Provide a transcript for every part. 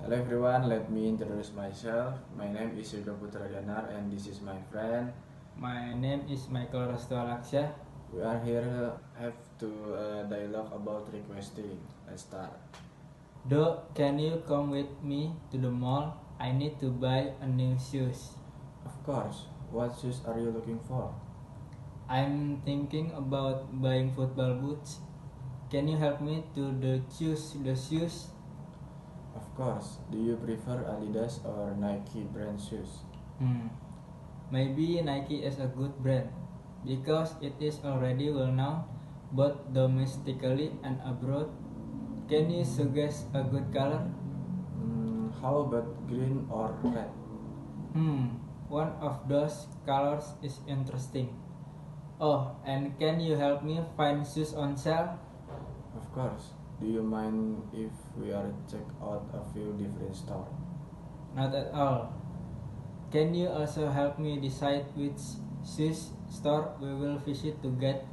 Hello everyone, let me introduce myself. My name is Yuda Putra Dianar and this is my friend. My name is Michael Restu Alaksya. We are here have to dialogue about requesting. Let's start. Do, can you come with me to the mall? I need to buy a new shoes. Of course. What shoes are you looking for? I'm thinking about buying football boots. Can you help me to choose the shoes? Of course. Do you prefer Adidas or Nike brand shoes? Maybe Nike is a good brand because it is already well known both domestically and abroad. Can you suggest a good color? How about green or red? One of those colors is interesting. Oh, and can you help me find shoes on sale? Of course. Do you mind if we are check out a few different stores? Not at all. Can you also help me decide which shoes store we will visit to get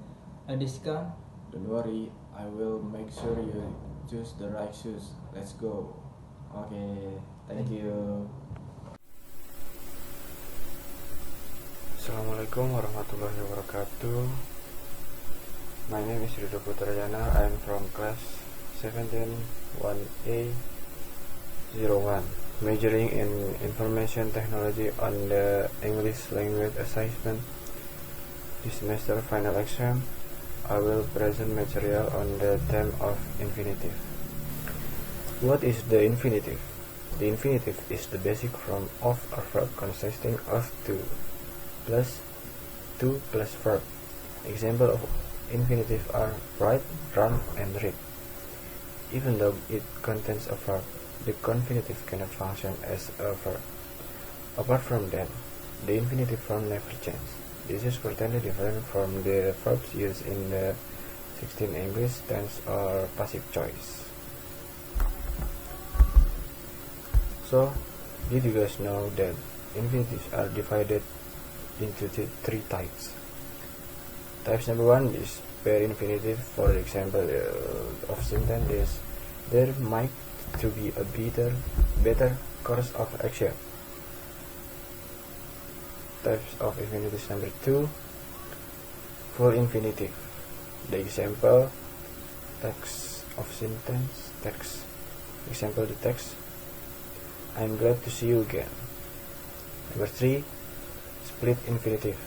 a discount? Don't worry, I will make sure you choose the right shoes. Let's go. Okay, thank you. Assalamualaikum warahmatullahi wabarakatuh. My name is Yuda Putra Dianar. I am from class 171A01, majoring in information technology on the English language assessment. This semester final exam, I will present material on the theme of infinitive. What is the infinitive? The infinitive is the basic form of a verb consisting of two plus verb. Example of infinitive are write, run, and read. Even though it contains a verb, the confinitive cannot function as a verb. Apart from that, the infinitive form never changes. This is certainly different from the verbs used in the 16 English tense or passive choice. So, did you guys know that infinitives are divided into three types? Types number one is bare infinitive. For example of sentence is there might to be a better course of action. Types of infinitives number two, full infinitive. The example text of sentence text. Example the text, I'm glad to see you again. Number three, split infinitive.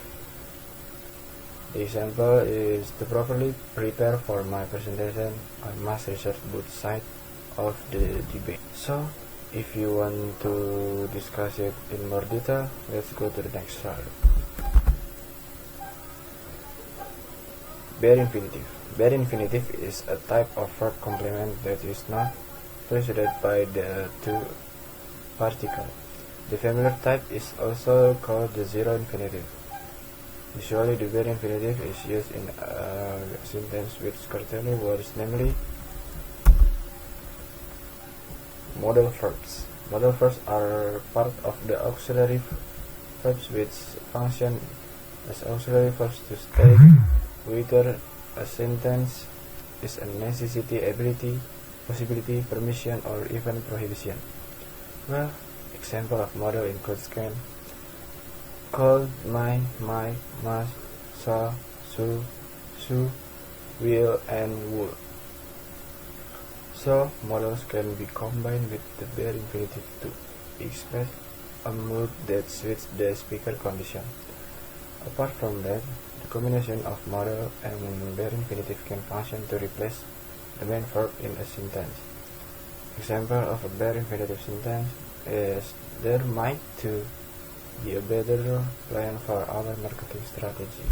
The example is to properly prepare for my presentation, I must research both sides of the debate. So, if you want to discuss it in more detail, let's go to the next slide. Bare infinitive. Bare infinitive is a type of verb complement that is not preceded by the two particles. The familiar type is also called the zero infinitive. Usually the bare infinitive is used in a sentence with certain words, namely modal verbs. Modal verbs are part of the auxiliary verbs which function as auxiliary verbs to state whether a sentence is a necessity, ability, possibility, permission, or even prohibition. Well, example of modal includes can, could, might, must, shall, should, will, and would. So, modals can be combined with the bare infinitive to express a mood that suits the speaker condition. Apart from that, the combination of modal and bare infinitive can function to replace the main verb in a sentence. Example of a bare infinitive sentence is there might to be a better plan for our marketing strategy.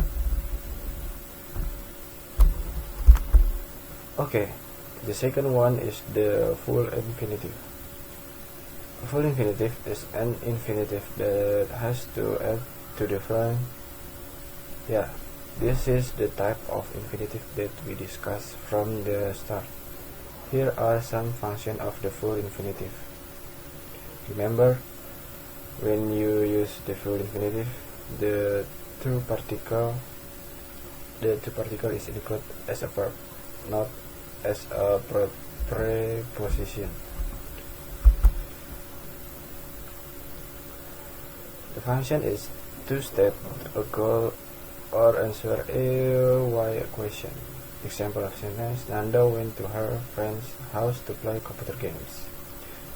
Okay, the second one is the full infinitive. A full infinitive is an infinitive that has to add to the verb. This is the type of infinitive that we discussed from the start. Here are some functions of the full infinitive. Remember, when you use the full infinitive, the two particle is included as a verb, not as a preposition. function is to state a goal or answer a why question. Example of sentence: Nanda went to her friend's house to play computer games.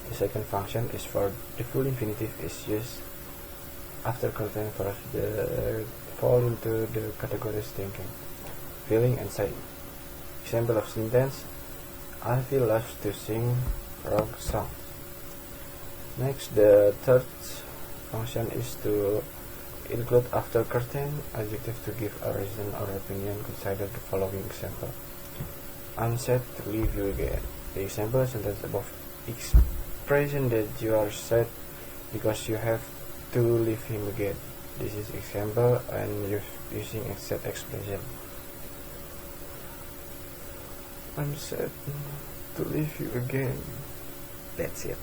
The second function is for the full infinitive is used after content verbs that fall into the categories thinking, feeling, and saying. Example of sentence: Alfie loves to sing rock songs. Next, the third function is to include after curtain adjective to give a reason or opinion. Consider the following example: I'm sad to leave you again. The example sentence above expression that you are sad because you have to leave him again. This is example and using sad expression. I'm sad to leave you again. That's it.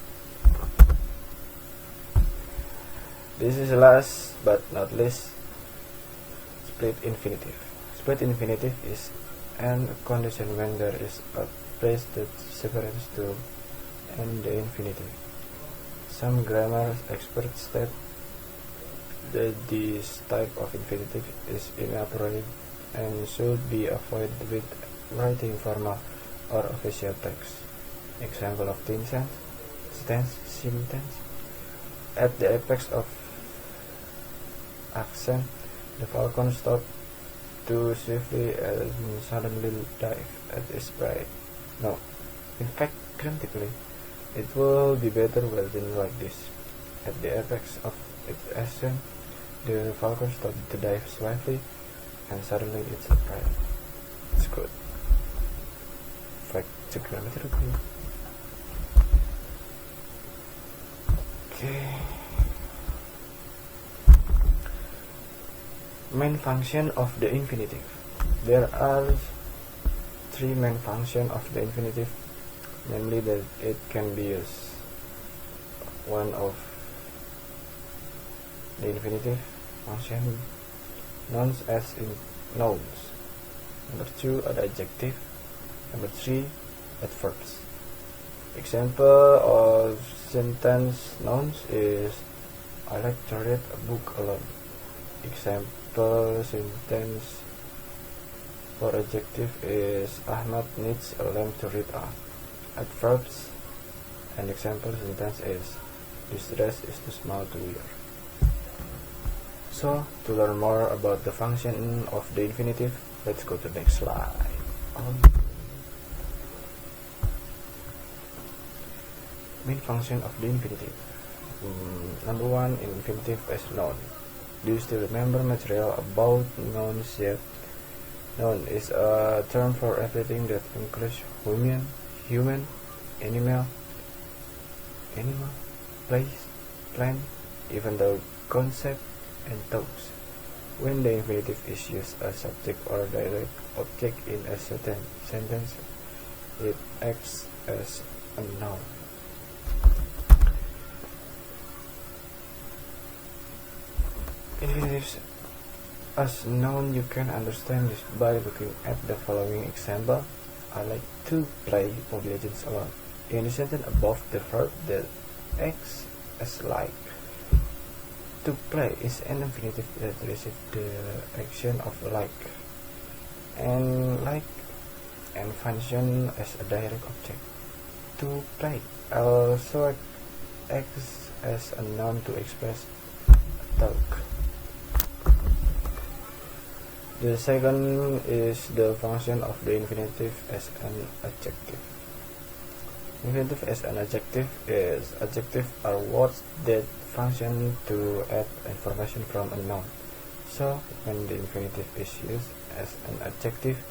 This is last but not least, split infinitive. Split infinitive is an condition when there is a phrase that separates to and the infinitive. Some grammar experts state that this type of infinitive is inappropriate and should be avoided with writing formal or official text. Example of sentence: at the apex of accent, the falcon stopped too swiftly and suddenly dived at its prey. No, in fact, grammatically, it will be better written like this: at the apex of its ascent, the falcon stopped to dive swiftly and suddenly it's a prey. It's good. In fact, grammatically. Okay. Main function of the infinitive. There are three main functions of the infinitive, namely that it can be used. One of the infinitive function, nouns as in nouns. Number two, the adjective. Number three, adverbs. Example of sentence nouns is I like to read a book alone. Example sentence for adjective is Ahmad needs a lamp to read on. Adverbs and example sentence is this dress is too small to wear. So, to learn more about the function of the infinitive, let's go to the next slide. Main function of the infinitive. Number one, infinitive as noun. Do you still remember material about nouns yet? Noun is a term for everything that includes human, animal, place, plant, even though concept and thoughts. When the infinitive is used as subject or direct object in a certain sentence, it acts as a noun. Infinitives as noun, you can understand this by looking at the following example. I like to play Mobile Legends alone. In the sentence above, the verb that acts as like to play is an infinitive that receives the action of like and function as a direct object. To play also acts as a noun to express talk. The second is the function of the infinitive as an adjective. Infinitive as an adjective is adjectives are words that function to add information from a noun. So, when the infinitive is used as an adjective,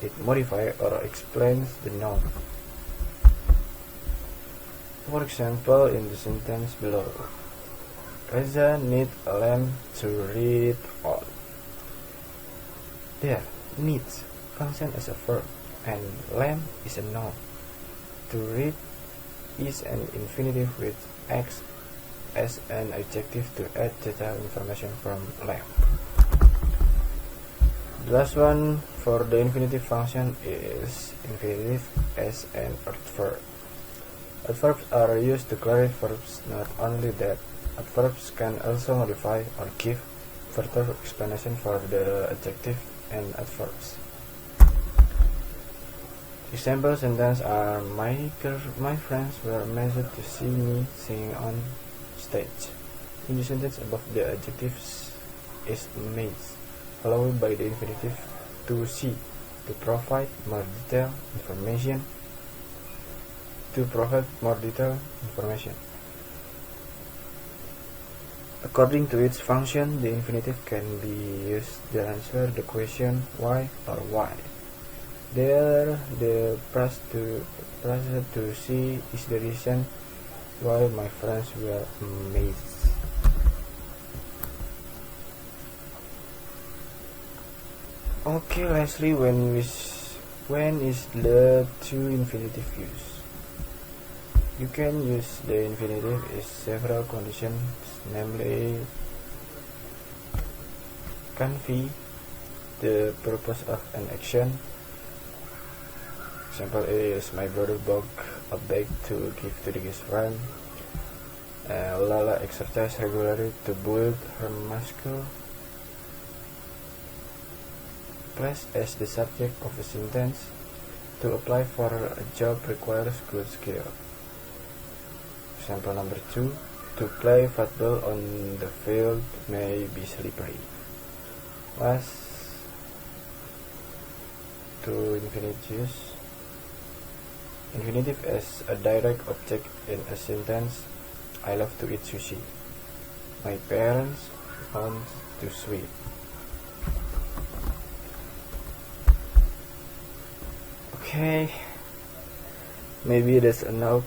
it modifies or explains the noun. For example, in the sentence below, Reza needs a lamp to read on. There, needs function as a verb and lamp is a noun. To read is an infinitive which acts as an adjective to add detailed information from lamp. The last one for the infinitive function is infinitive as an adverb. Adverbs are used to clarify verbs, not only that, Adverbs can also modify or give further explanation for the adjective and adverbs. Example sentences are my friends were amazed to see me singing on stage. In the sentence above, the adjective is amazed, followed by the infinitive to see, to provide more detailed information. According to its function, the infinitive can be used to answer the question why or why. There, the phrase to see is the reason why my friends were amazed. Okay, lastly, when is the to infinitive used? You can use the infinitive in several conditions, namely convey the purpose of an action. Example is my brother bought a bag to give to his friend. Lala exercises regularly to build her muscle. Place as the subject of a sentence. To apply for a job requires good skill. Example number 2. To play football on the field may be slippery. Last, to infinitive use. Infinitive as a direct object in a sentence. I love to eat sushi. My parents want to swim. Okay, maybe that's enough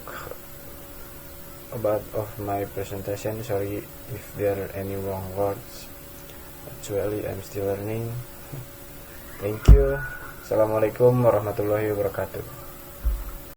about of my presentation. Sorry if there are any wrong words. Actually, I'm still learning. Thank you. Assalamualaikum warahmatullahi wabarakatuh.